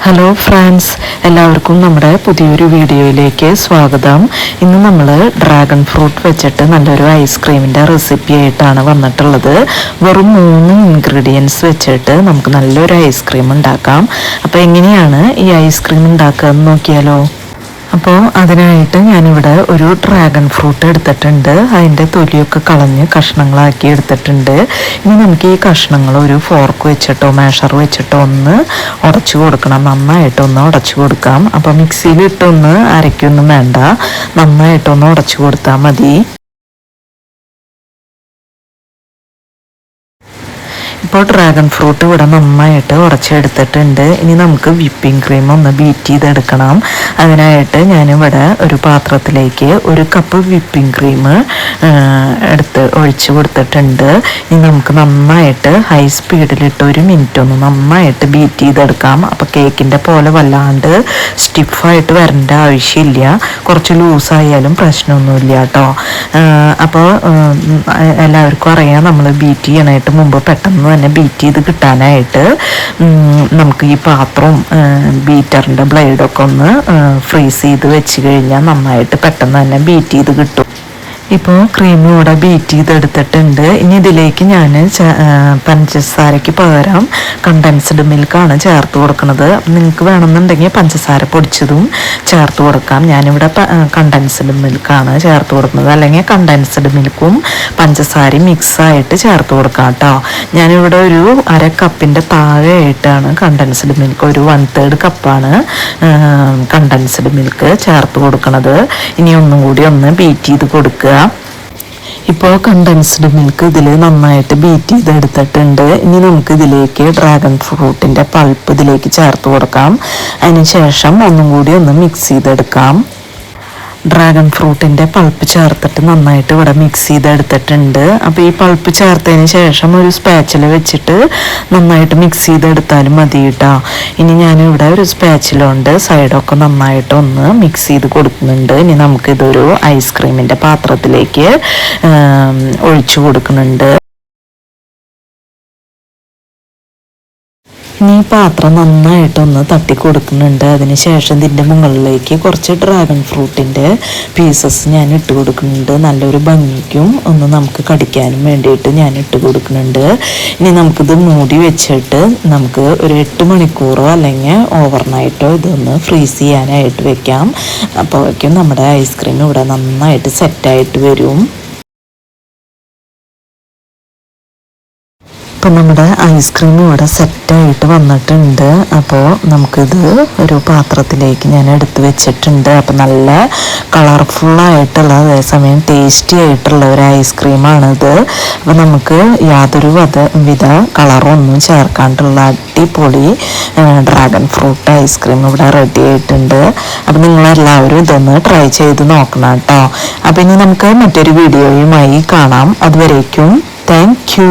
Hello friends, എല്ലാവർക്കും നമ്മുടെ പുതിയൊരു വീഡിയോയിലേക്ക് സ്വാഗതം. ഇന്ന് നമ്മൾ ഡ്രാഗൺ ഫ്രൂട്ട് വെച്ചിട്ട് നല്ലൊരു ഐസ്ക്രീമിൻ്റെ റെസിപ്പി ആയിട്ടാണ് വന്നിട്ടുള്ളത്. വെറും 3 ഇൻഗ്രീഡിയൻസ് വെച്ചിട്ട് നമുക്ക് നല്ലൊരു ഐസ്ക്രീം ഉണ്ടാക്കാം. അപ്പോൾ എങ്ങനെയാണ് ഈ ഐസ്ക്രീം ഉണ്ടാക്കുക എന്ന് നോക്കിയാലോ. അപ്പോൾ അതിനായിട്ട് ഞാനിവിടെ ഒരു ഡ്രാഗൺ ഫ്രൂട്ട് എടുത്തിട്ടുണ്ട്. അതിൻ്റെ തൊലിയൊക്കെ കളഞ്ഞ് കഷ്ണങ്ങളാക്കി എടുത്തിട്ടുണ്ട്. ഇനി നമുക്ക് ഈ കഷ്ണങ്ങൾ ഒരു ഫോർക്ക് വെച്ചിട്ടോ മാഷർ വെച്ചിട്ടോ ഒന്ന് ഉടച്ചു കൊടുക്കണം. നന്നായിട്ടൊന്ന് ഉടച്ചു കൊടുക്കാം. അപ്പോൾ മിക്സിയിലിട്ടൊന്ന് അരയ്ക്കൊന്നും വേണ്ട, നന്നായിട്ടൊന്ന് ഉടച്ചു കൊടുത്താൽ മതി. ഇപ്പോൾ ഡ്രാഗൺ ഫ്രൂട്ട് ഇവിടെ നന്നായിട്ട് ഉടച്ചെടുത്തിട്ടുണ്ട്. ഇനി നമുക്ക് വിപ്പിംഗ് ക്രീം ഒന്ന് ബീറ്റ് ചെയ്തെടുക്കണം. ഞാനിവിടെ ഒരു പാത്രത്തിലേക്ക് 1 കപ്പ് വിപ്പിംഗ് ക്രീം ഒഴിച്ച് കൊടുത്തിട്ടുണ്ട്. ഇനി നമുക്ക് നന്നായിട്ട് ഹൈ സ്പീഡിലിട്ട് 1 മിനിറ്റ് ഒന്ന് നന്നായിട്ട് ബീറ്റ് ചെയ്തെടുക്കാം. അപ്പോൾ കേക്കിൻ്റെ പോലെ വല്ലാണ്ട് സ്റ്റിഫായിട്ട് വരേണ്ട ആവശ്യമില്ല. കുറച്ച് ലൂസായാലും പ്രശ്നമൊന്നുമില്ല കേട്ടോ. അപ്പോൾ എല്ലാവർക്കും അറിയാം, നമ്മൾ ബീറ്റ് ചെയ്യാനായിട്ട് മുമ്പ് പെട്ടെന്ന് തന്നെ ബീറ്റ് ചെയ്ത് കിട്ടാനായിട്ട് നമുക്ക് ഈ പാത്രവും ബീറ്ററിൻ്റെ ബ്ലേഡൊക്കെ ഒന്ന് ഫ്രീസ് ചെയ്ത് വെച്ച് കഴിഞ്ഞാൽ നന്നായിട്ട് പെട്ടെന്ന് തന്നെ ബീറ്റ് ചെയ്ത് കിട്ടും. ഇപ്പോൾ ക്രീം ഇവിടെ ബീറ്റ് ചെയ്തെടുത്തിട്ടുണ്ട്. ഇനി ഇതിലേക്ക് ഞാൻ പഞ്ചസാരയ്ക്ക് പകരം കണ്ടൻസ്ഡ് മിൽക്കാണ് ചേർത്ത് കൊടുക്കുന്നത്. നിങ്ങൾക്ക് വേണമെന്നുണ്ടെങ്കിൽ പഞ്ചസാര പൊടിച്ചതും ചേർത്ത് കൊടുക്കാം. ഞാനിവിടെ കണ്ടൻസ്ഡ് മിൽക്കാണ് ചേർത്ത് കൊടുക്കുന്നത്. അല്ലെങ്കിൽ കണ്ടൻസ്ഡ് മിൽക്കും പഞ്ചസാരയും മിക്സായിട്ട് ചേർത്ത് കൊടുക്കാം കേട്ടോ. ഞാനിവിടെ ഒരു 1/2 കപ്പിൻ്റെ താഴെയായിട്ടാണ് കണ്ടൻസ്ഡ് മിൽക്ക്, ഒരു 1/3 കപ്പാണ് കണ്ടൻസ്ഡ് മിൽക്ക് ചേർത്ത് കൊടുക്കുന്നത്. ഇനി ഒന്നും കൂടി ഒന്ന് ബീറ്റ് ചെയ്ത് കൊടുക്കുക. ഇപ്പോൾ കണ്ടൻസ്ഡ് മിൽക്ക് ഇതിൽ നന്നായിട്ട് ബീറ്റ് ചെയ്തെടുത്തിട്ടുണ്ട്. ഇനി നമുക്ക് ഇതിലേക്ക് ഡ്രാഗൺ ഫ്രൂട്ടിൻ്റെ പൾപ്പ് ഇതിലേക്ക് ചേർത്ത് കൊടുക്കാം. അതിനുശേഷം ഒന്നും കൂടി ഒന്ന് മിക്സ് ചെയ്തെടുക്കാം. ഡ്രാഗൺ ഫ്രൂട്ടിൻ്റെ പൾപ്പ് ചേർത്തിട്ട് നന്നായിട്ട് ഇവിടെ മിക്സ് ചെയ്തെടുത്തിട്ടുണ്ട്. അപ്പോൾ ഈ പൾപ്പ് ചേർത്തതിന് ശേഷം ഒരു സ്പാച്ചില വെച്ചിട്ട് നന്നായിട്ട് മിക്സ് ചെയ്തെടുത്താലും മതി കേട്ടോ. ഇനി ഞാനിവിടെ ഒരു സ്പാച്ചിലുണ്ട് സൈഡൊക്കെ നന്നായിട്ടൊന്ന് മിക്സ് ചെയ്ത് കൊടുക്കുന്നുണ്ട്. ഇനി നമുക്കിതൊരു ഐസ്ക്രീമിൻ്റെ പാത്രത്തിലേക്ക് ഒഴിച്ചു കൊടുക്കുന്നുണ്ട്. ഇനി ഈ പാത്രം നന്നായിട്ടൊന്ന് തട്ടി കൊടുക്കുന്നുണ്ട്. അതിനുശേഷം ഇതിൻ്റെ മുകളിലേക്ക് കുറച്ച് ഡ്രാഗൺ ഫ്രൂട്ടിൻ്റെ പീസസ് ഞാൻ ഇട്ട് കൊടുക്കുന്നുണ്ട്. നല്ലൊരു ഭംഗിക്കും ഒന്ന് നമുക്ക് കടിക്കാനും വേണ്ടിയിട്ട് ഞാൻ ഇട്ട് കൊടുക്കുന്നുണ്ട്. ഇനി നമുക്കിത് മൂടി വെച്ചിട്ട് നമുക്ക് ഒരു 8 മണിക്കൂറോ അല്ലെങ്കിൽ ഓവർനൈറ്റോ ഇതൊന്ന് ഫ്രീസ് ചെയ്യാനായിട്ട് വെക്കാം. അപ്പോഴേക്കും നമ്മുടെ ഐസ്ക്രീം ഇവിടെ നന്നായിട്ട് സെറ്റായിട്ട് വരും. അപ്പോൾ നമ്മുടെ ഐസ്ക്രീം ഇവിടെ സെറ്റായിട്ട് വന്നിട്ടുണ്ട്. അപ്പോൾ നമുക്കിത് ഒരു പാത്രത്തിലേക്ക് ഞാൻ എടുത്ത് വെച്ചിട്ടുണ്ട്. അപ്പോൾ നല്ല കളർഫുള്ളായിട്ടുള്ള അതേസമയം ടേസ്റ്റി ആയിട്ടുള്ള ഒരു ഐസ്ക്രീമാണിത്. അപ്പോൾ നമുക്ക് യാതൊരു വിധ കളറൊന്നും ചേർക്കാണ്ടുള്ള അടിപൊളി ഡ്രാഗൺ ഫ്രൂട്ട് ഐസ്ക്രീം ഇവിടെ റെഡി ആയിട്ടുണ്ട്. അപ്പോൾ നിങ്ങളെല്ലാവരും ഇതൊന്ന് ട്രൈ ചെയ്ത് നോക്കണം കേട്ടോ. അപ്പോൾ ഇനി നമുക്ക് മറ്റൊരു വീഡിയോയുമായി കാണാം. അതുവരേക്കും താങ്ക് യു.